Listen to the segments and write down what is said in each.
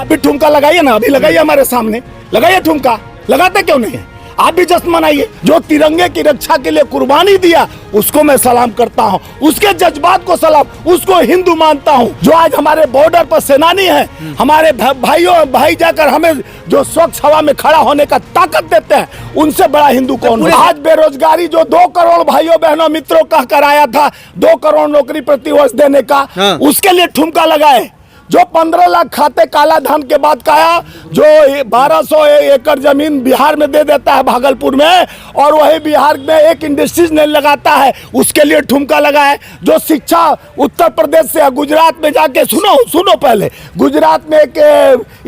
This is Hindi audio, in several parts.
आप भी ठुमका लगाइए ना, अभी लगाइए हमारे सामने, लगाइए ठुमका। लगाते क्यों नहीं है? आप भी जश्न मनाइए। जो तिरंगे की रक्षा के लिए कुर्बानी दिया उसको मैं सलाम करता हूँ, उसके जज्बात को सलाम, उसको हिंदू मानता हूँ। जो आज हमारे बॉर्डर पर सेनानी है, हमारे भाई जाकर हमें जो स्वच्छ हवा में खड़ा होने का ताकत देते हैं, उनसे बड़ा हिंदू कौन है? आज बेरोजगारी जो 2 करोड़ भाइयों बहनों मित्रों का कराया था 2 करोड़ नौकरी प्रतिवर्ष देने का, उसके लिए ठुमका लगाए। जो 15 लाख खाते काला धन के बाद काया, जो 1200 एकड़ जमीन बिहार में दे देता है भागलपुर में, और वही बिहार में एक इंडस्ट्रीज नहीं लगाता है, उसके लिए ठुमका लगाए। जो शिक्षा उत्तर प्रदेश से गुजरात में जाके, सुनो पहले, गुजरात में एक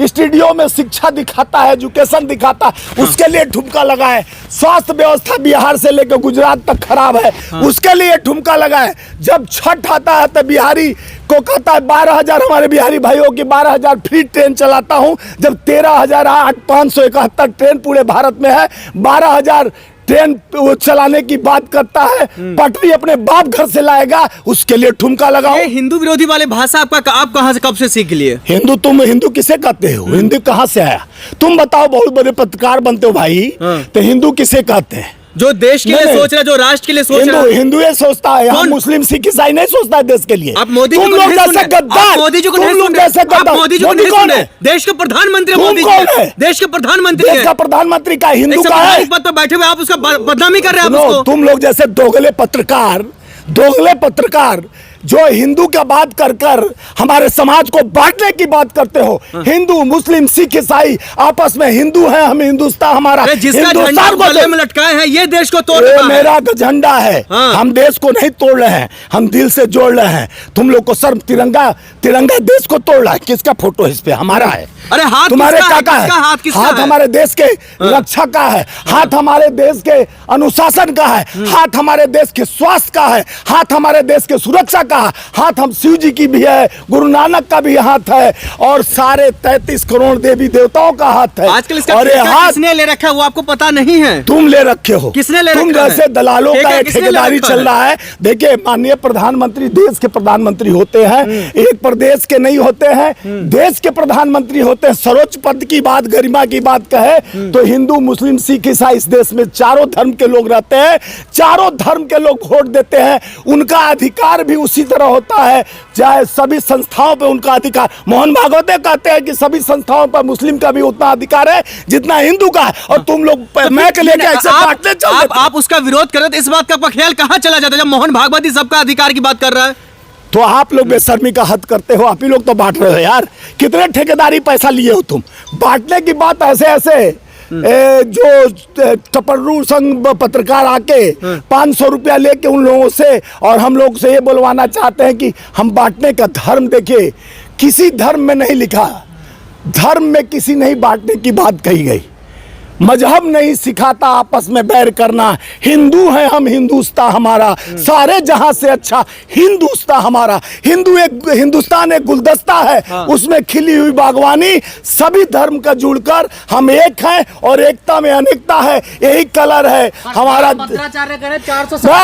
स्टूडियो में शिक्षा दिखाता है, एजुकेशन दिखाता है, उसके लिए ठुमका लगाए। स्वास्थ्य व्यवस्था बिहार से लेकर गुजरात तक खराब है, उसके लिए ठुमका लगाए। जब छठ आता है तो बिहारी को कहता है 12,000 हमारे बिहारी भाइयों की 12,000 फ्री ट्रेन चलाता हूं, जब 13,571 ट्रेन पूरे भारत में है, 12,000 ट्रेन चलाने की बात करता है, पटरी अपने बाप घर से लाएगा, उसके लिए ठुमका लगाओ। ये हिंदू विरोधी वाले भाषा आप कहां से कब से सीख लिए? तुम हिंदू किसे कहते हो? हिंदू कहां से आया? तुम बताओ, बहुत बड़े पत्रकार बनते हो भाई, तो हिंदू किसे कहते हैं? जो देश के लिए सोच रहा है, जो राष्ट्र के लिए सोच रहा है। हिंदू ये सोचता है, हम मुस्लिम सिख ईसाई नहीं सोचता है देश के लिए। आप मोदी जी को नहीं सुने, मोदी जी को नहीं सुने। देश के प्रधानमंत्री मोदी जी, देश के प्रधानमंत्री, देश का प्रधानमंत्री का हिंदू का है, पद पर बैठे हुए आप उसका बदनामी कर रहे हैं। तुम लोग जैसे दोगले पत्रकार जो हिंदू का बात कर हमारे समाज को बांटने की बात करते हो। हिंदू मुस्लिम सिख ईसाई आपस में हिंदू हैं, हम हिंदुस्तान हमारा, जिसका झंडा गले में लटकाए हैं, ये देश को तोड़ रहा है। मेरा झंडा है, हम देश को नहीं तोड़ रहे हैं, हम दिल से जोड़ रहे हैं। तुम लोग को शर्म, तिरंगा देश को तोड़ रहा है। किसका फोटो इस पे? हमारा है। अरे हाथ तुम्हारे काका है, हाथ हमारे देश के रक्षा का है, हाथ हमारे देश के अनुशासन का है, हाथ हमारे देश के स्वास्थ्य का है, हाथ हमारे देश के सुरक्षा का है, हाथ हम शिव जी की भी है, गुरु नानक का भी हाथ है, और सारे 33 करोड़ देवी देवताओं का हाथ है। आजकल इसका हाथ किसने ले रखा है वो आपको पता नहीं है? तुम ले रखे हो। किसने ले रखा है? तुम जैसे दलालों का ठेकेदारी चल रहा है। देखिए, माननीय प्रधानमंत्री देश के प्रधानमंत्री होते हैं, एक प्रदेश के नहीं होते हैं, देश के प्रधानमंत्री होते हैं। सर्वोच्च पद की बात, गरिमा की बात कहे तो हिंदू मुस्लिम सिख ईसाई इस देश में चारों धर्म के लोग रहते हैं, चारों धर्म के लोग वोट देते हैं, उनका अधिकार भी उसी तरह होता है। चाहे सभी संस्थाओं पे उनका अधिकार, मोहन भागवत कहते हैं कि सभी संस्थाओं पर मुस्लिम का भी उतना अधिकार है जितना हिंदू का है, और तुम लोग मैं के लेके ऐसे बांटने चलते। आप उसका विरोध कर रहे थे, इस बात का ख्याल कहां चला जाता है जब मोहन भागवत सबका अधिकार की बात कर रहा है? तो आप लोग बेशर्मी का हद करते हो, आप ही लोग तो बांट रहे हो यार। कितने ठेकेदारी पैसा लिए हो तुम? बांटने की बात ऐसे जो टपरू संघ पत्रकार आके 500 रुपया लेके उन लोगों से और हम लोग से ये बोलवाना चाहते हैं कि हम बांटने का धर्म, देखिए किसी धर्म में नहीं लिखा, धर्म में किसी नहीं बांटने की बात कही गई, मजहब नहीं सिखाता आपस में बैर करना। हिंदू है हम, हिंदुस्तान हमारा, सारे जहां से अच्छा हिंदुस्तान हमारा। हिंदुस्तान एक गुलदस्ता है, उसमें खिली हुई बागवानी, सभी धर्म का जुड़कर हम एक हैं, और एकता में अनेकता है, यही कलर है हमारा।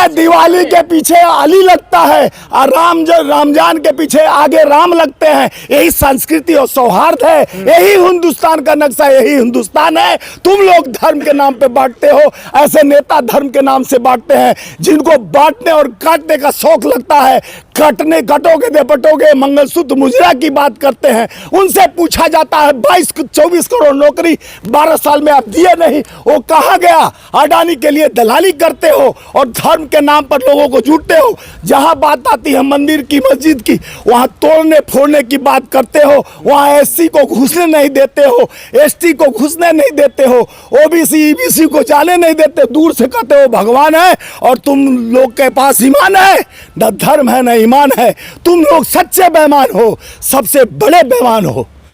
दिवाली के पीछे अली लगता है और रामजान के पीछे आगे राम लगते हैं, यही संस्कृति और सौहार्द है, यही हिंदुस्तान का नक्शा, यही हिंदुस्तान है। तुम लोग धर्म के नाम पे बांटते हो, ऐसे नेता धर्म के नाम से बांटते हैं, जिनको बांटने और काटने का शौक लगता है। कटोगे दे पटोगे, मंगलसूत्र मुजरा की बात करते हैं, उनसे पूछा जाता है 22-24 करोड़ नौकरी 12 साल में आप दिए नहीं, वो कहाँ गया? अडानी के लिए दलाली करते हो और धर्म के नाम पर लोगों को जुटते हो। जहां बात आती है मंदिर की, मस्जिद की, वहां तोड़ने फोड़ने की बात करते हो, वहां एससी को घुसने नहीं देते हो, एसटी को घुसने नहीं देते हो, ओबीसी ईबीसी को जाने नहीं देते, दूर से कहते हो भगवान है, और तुम लोग के पास ईमान है न धर्म है न ईमान है। तुम लोग सच्चे बेईमान हो, सबसे बड़े बेईमान हो।